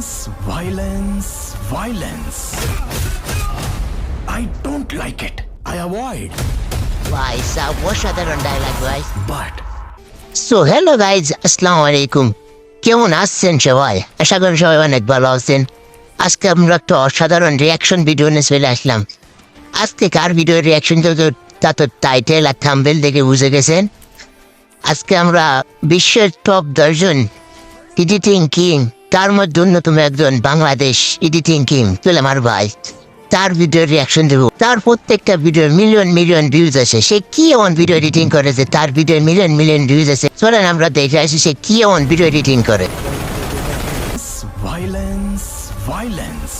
Violence, violence, violence. I don't like it. I avoid. ভাই সাহেব অসাধারণ ডায়লগ ভাই। But সো হ্যালো গাইজ, আসসালামু আলাইকুম। কেমন আছেন সবাই? আশা করি সবাই অনেক ভালো আছেন। আজকে আমরা একটা অসাধারণ রিয়াকশন ভিডিও নিয়ে চলে আসলাম। আজকে কার ভিডিও রিয়াকশন তা তো টাইটেল আর থাম্বনেল দেখে বুঝে গেছেন। আজকে আমরা বিশ্বের টপ 10 এডিটিং কিং, তার মধ্যে অন্যতম একজন বাংলাদেশ এডিটিং কিং আমার ভাই, তার ভিডিও রিয়াকশন দেবো। তার প্রত্যেকটা ভিডিওর মিলিয়ন মিলিয়ন ভিউজ আছে। সে কি এমন ভিডিও এডিটিং করেছে, তার ভিডিওর মিলিয়ন মিলিয়ন ভিউজ আছে। চলেন আমরা দেখে আসি সে কি এমন ভিডিও এডিটিং করে। violence, violence.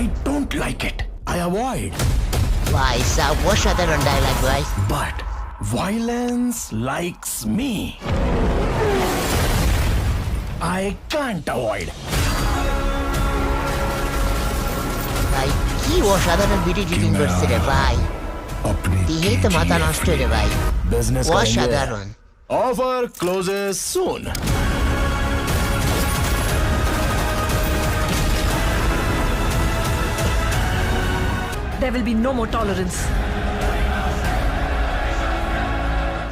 I don't like it. I avoid. ভাই সাহেব অসাধারণ ডায়লগ ভাই। But violence likes me. I can't avoid. ভাই কি অসাধারণ ভিডিও এডিটিং করছে রে ভাই। अपनी এই তো মাথা নষ্ট রে ভাই, business অসাধারণ। Offer closes soon. There will be no more tolerance.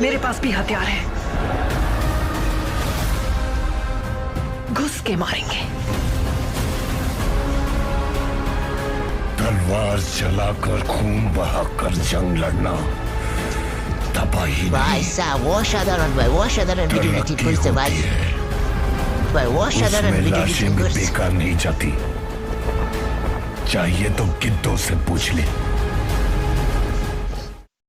मेरे पास भी हथियार है, घुस के मारेंगे। तलवार चलाकर खून बहाकर जंग लड़ना तबाही ভাই সাহেব অসাধারণ ভাই, অসাধারণ ভিডিও এডিটিং করছে ভাই। ভাই অসাধারণ उसमें ভিডিও लाशें এডিটিং भी করছে। बेकार नहीं जाती। चाहिए तो गिद्धों से पूछ ले।